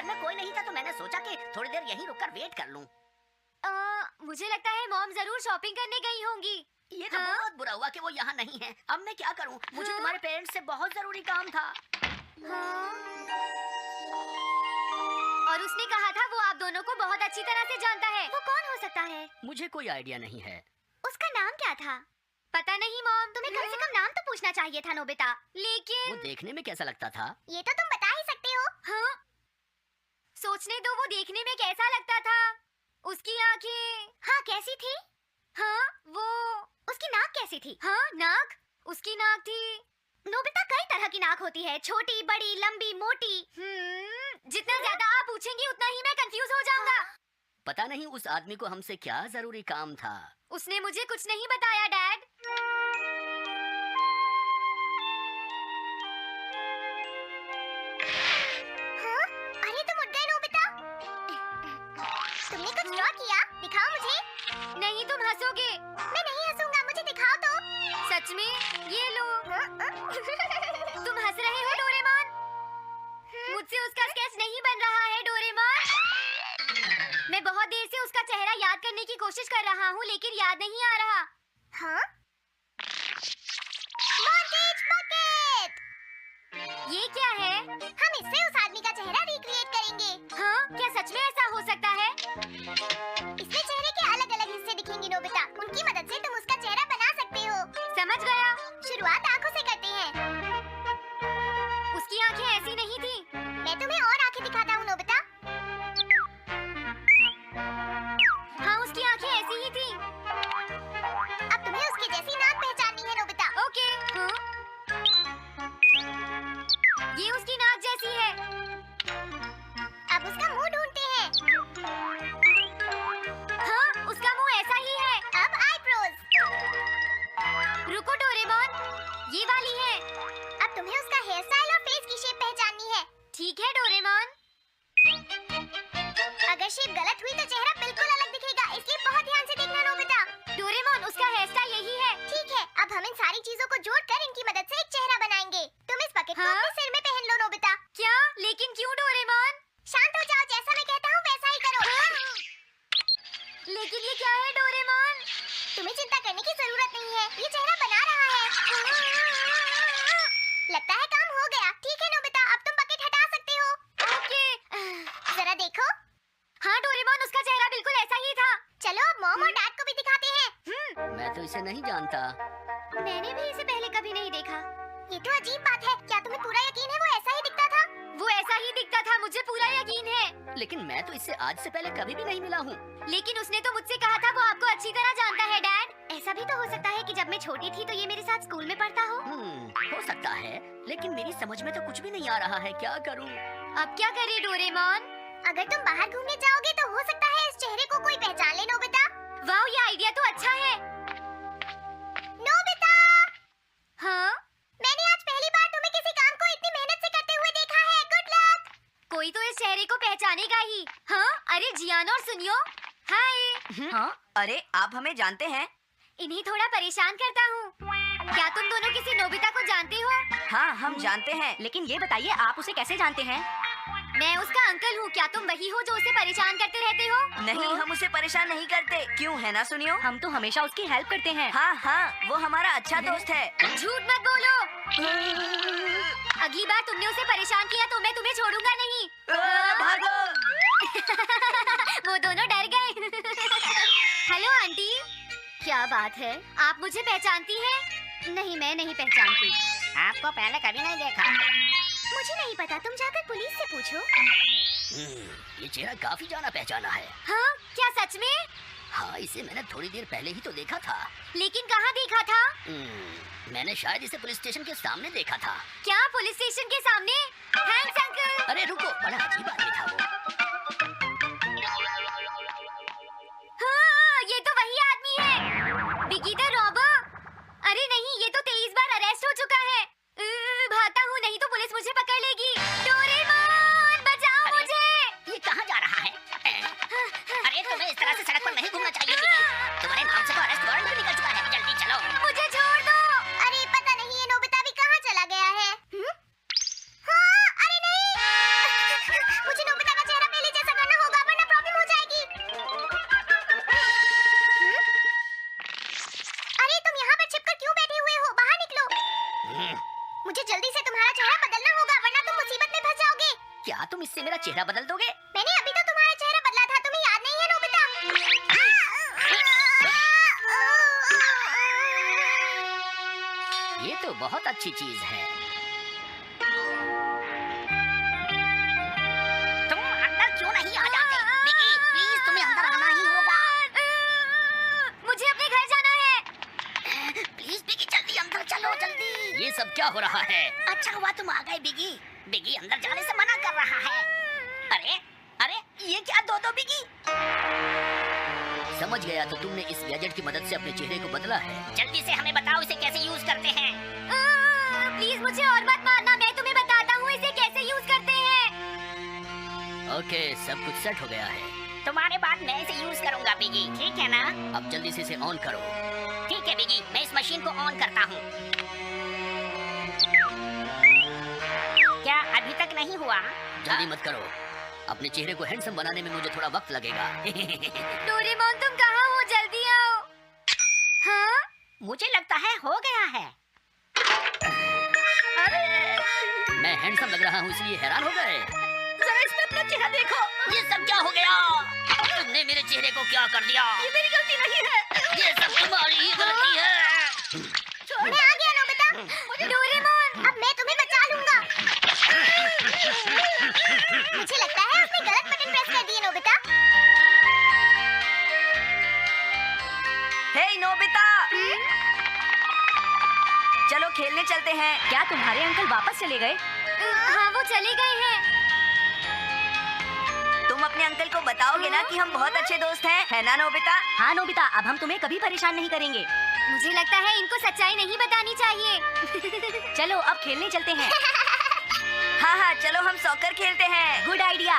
घर में कोई नहीं था तो मैंने सोचा कि थोड़ी देर यहीं रुककर वेट कर लूं। मुझे लगता है मॉम जरूर शॉपिंग करने गई होंगी। ये तो बहुत बुरा हुआ कि वो यहाँ नहीं है। अब मैं क्या करूं? मुझे तुम्हारे पेरेंट्स से बहुत जरूरी काम था। और उसने कहा था वो आप दोनों को बहुत अच्छी तरह से जानता है। वो कौन हो सकता है? मुझे कोई आइडिया नहीं है। उसका नाम क्या था? पता नहीं मॉम, तुम्हें कम से कम नाम तो पूछना चाहिए था नोबिता। लेकिन वो देखने में कैसा लगता था? ये तो तुम बता ही सकते हो। हाँ? सोचने दो, वो देखने में कैसा लगता था? उसकी आंखें हाँ कैसी थी? हाँ वो उसकी नाक कैसी थी? हाँ नाक, उसकी नाक थी। नोबिता कई तरह की नाक होती है, छोटी, बड़ी, लंबी, मोटी। जितना ज्यादा आप पूछेंगी उतना ही मैं कंफ्यूज हो जाऊंगा। पता नहीं उस आदमी को हमसे क्या जरूरी काम था। उसने मुझे कुछ नहीं बताया डैड। हाँ? अरे तुम उठ गए नोबिता। तुमने कुछ ड्रॉ किया? दिखाओ मुझे। नहीं तुम हंसोगे। मैं नहीं हंसूंगा, मुझे दिखाओ तो। सच में? ये लो। तुम हंस रहे हो डोरेमोन? मुझसे उसका स्केच नहीं बन रहा है डोरेमोन। मैं बहुत देर से उसका चेहरा याद करने की कोशिश कर रहा हूँ लेकिन याद नहीं आ रहा। हाँ? Mortgage bucket! ये क्या है? हम इससे उस आदमी का चेहरा रिक्रिएट करेंगे। हाँ? क्या सच में ऐसा हो सकता है? इसमें चेहरे के अलग-अलग हिस्से दिखेंगे नोबिता। उनकी मदद से तुम उसका चेहरा बना सकते हो। समझ गया। शुरुआत आंखों से करते हैं। उसकी आंखें ऐसी नहीं थी। मैं तुम्हें और आंखें दिखाता हूँ नोबिता। हाँ उसकी आंखें ऐसी ही थी। अब तुम्हें उसकी जैसी नाक पहचाननी है नोबिता। ओके। हाँ? ये उसकी नाक जैसी है। अब उसका मुंह ढूंढते हैं। हाँ उसका मुंह ऐसा ही है। अब आईब्रोज। रुको डोरेमोन, ये वाली है। अब तुम्हें उसका हेयर स्टाइल और फेस की शेप पहचाननी है। ठीक है डोरेमोन। अगर शेप गलत हुई तो चेहरा बिल्कुल अलग दिखेगा, इसलिए बहुत ध्यान से देखना नोबिता। डोरेमोन उसका हेयर स्टाइल यही है। ठीक है, अब हम इन सारी चीजों को जोड़कर इनकी मदद से एक चेहरा बनाएंगे। तुम इस बकेट को अपने सिर में पहन लो नोबिता। क्या? लेकिन क्यों डोरेमोन? शांत हो जाओ, जैसा मैं कहता हूँ वैसा ही करो। लेकिन ये क्या है डोरेमोन? तुम्हें चिंता करने की जरूरत नहीं है, ये चेहरा बना रहा है। लगता है काम हो गया। ठीक है नोबिता, अब तुम बकेट हटा सकते हो। ओके। जरा देखो। हाँ डोरेमोन उसका चेहरा बिल्कुल ऐसा ही था। चलो अब मॉम और डैड को भी दिखाते हैं। मैं तो इसे नहीं जानता। मैंने भी इसे पहले कभी नहीं देखा। ये तो अजीब बात है। क्या तुम्हें पूरा यकीन है वो ऐसा ही दिखता था? वो ऐसा ही दिखता था, मुझे पूरा यकीन है। लेकिन मैं तो इससे आज से पहले कभी भी नहीं मिला हूँ। लेकिन उसने तो मुझसे कहा था वो आपको अच्छी तरह जानता है डैड। ऐसा भी तो हो सकता है कि जब मैं छोटी थी तो ये मेरे साथ स्कूल में पढ़ता हो। हो सकता है, लेकिन मेरी समझ में तो कुछ भी नहीं आ रहा है। क्या करूँ? अब क्या करें डोरेमोन? अगर तुम बाहर घूमने जाओगे तो हो सकता है इस चेहरे को कोई पहचान ले नोबिता। वाह ये आइडिया तो अच्छा है। नोबिता! हाँ? मैंने आज पहली बार तुम्हें किसी काम को इतनी मेहनत से करते हुए देखा है। Good luck! कोई तो इस चेहरे को पहचानेगा ही। हाँ? अरे जियान और सुनियो। हाय। हाँ? अरे आप हमें जानते हैं? इन्हें थोड़ा परेशान करता हूँ। क्या तुम दोनों किसी नोबिता को जानते हो? हाँ हम जानते हैं, लेकिन ये बताइए आप उसे कैसे जानते हैं? मैं उसका अंकल हूँ। क्या तुम वही हो जो उसे परेशान करते रहते हो? नहीं, हम उसे परेशान नहीं करते। क्यों है ना सुनियो? हम तो हमेशा उसकी हेल्प करते हैं। हाँ हाँ, वो हमारा अच्छा दोस्त है। झूठ मत बोलो। अगली बार तुमने उसे परेशान किया तो मैं तुम्हें छोड़ूंगा नहीं। भागो! वो दोनों डर गए। Hello aunty. क्या बात है, आप मुझे पहचानती हैं? नहीं मैं नहीं पहचानती। आपको पहले कभी नहीं देखा। मुझे नहीं पता, तुम जाकर पुलिस से पूछो। ये चेहरा काफी जाना पहचाना है। हाँ? क्या सच में? हाँ, इसे मैंने थोड़ी देर पहले ही तो देखा था। लेकिन कहाँ देखा था? मैंने शायद इसे पुलिस स्टेशन के सामने देखा था। क्या पुलिस स्टेशन के सामने? Thanks uncle. अरे रुको, बड़ा अजीब आदमी था वो। हाँ, ये तो वही आदमी है। बिगी द रॉबर। अरे नहीं, ये तो 23 बार अरेस्ट हो चुका है। भागता हूँ, नहीं तो पुलिस मुझे पकड़ लेगी। डोरेमोन बचाओ मुझे। ये कहाँ जा रहा है? अरे तुम्हें इस तरह से सड़क पर नहीं घूमना चाहिए। तुम्हारे नाम से तो अरेस्ट वारंट भी निकल चुका है। जल्दी चलो। मुझे छोड़ दो। अरे पता नहीं ये नोबिता भी कहाँ चला गया है। हाँ, अरे नहीं। मुझे नोबिता का क्या तुम इससे मेरा चेहरा बदल दोगे? मैंने अभी तो तुम्हारा चेहरा बदला था, तुम्हें याद नहीं है नोबिता? ये तो बहुत अच्छी चीज है। तुम अंदर क्यों नहीं आ जाते? बिगी, प्लीज तुम्हें अंदर आना ही होगा। मुझे अपने घर जाना है। प्लीज बिगी, जल्दी अंदर चलो, जल्दी। ये सब क्या हो रहा है? अच्छा हुआ तुम आ गए बिगी। बिगी अंदर जाने से मना कर रहा है। अरे अरे, ये क्या दो बिगी? समझ गया, तो तुमने इस गैजेट की मदद से अपने चेहरे को बदला है। जल्दी से हमें बताओ इसे कैसे यूज करते हैं। प्लीज मुझे और मत मारना, मैं तुम्हें बताता हूँ इसे कैसे यूज करते हैं। ओके, सब कुछ सेट हो गया है। तुम्हारे बाद मैं इसे यूज करूंगा बिगी, ठीक है ना? अब जल्दी से इसे ऑन करो। ठीक है बिगी, मैं इस मशीन को ऑन करता हूँ। क्या अभी तक नहीं हुआ? जल्दी मत करो, अपने चेहरे को हैंडसम बनाने में मुझे थोड़ा वक्त लगेगा। डोरेमोन तुम कहाँ हो, जल्दी आओ। हाँ? मुझे लगता है हो गया है। मैं हैंडसम लग रहा हूँ इसलिए हैरान हो गए। जरा इसमें अपना चेहरा देखो। ये सब क्या हो गया? तुमने मेरे चेहरे को क्या कर दिया? ये मेरी गलती नहीं है। ये सब तुम्हारी ही गलती है। मैं आ गया नोबिता। डोरेमोन, अब मैं तुम्हें बचा लूंगा। मुझे लगता है आपने गलत बटन प्रेस कर दिए नोबिता। हे नोबिता, चलो खेलने चलते हैं। क्या तुम्हारे अंकल वापस चले गए? हाँ, वो चले गए हैं। तुम अपने अंकल को बताओगे ना कि हम बहुत अच्छे दोस्त हैं, है ना नोबिता? हाँ नोबिता, अब हम तुम्हें कभी परेशान नहीं करेंगे। मुझे लगता है इनको सच्चाई नहीं बतानी चाहिए। चलो अब खेलने चलते हैं। हाँ हाँ, चलो हम सॉकर खेलते हैं। Good idea.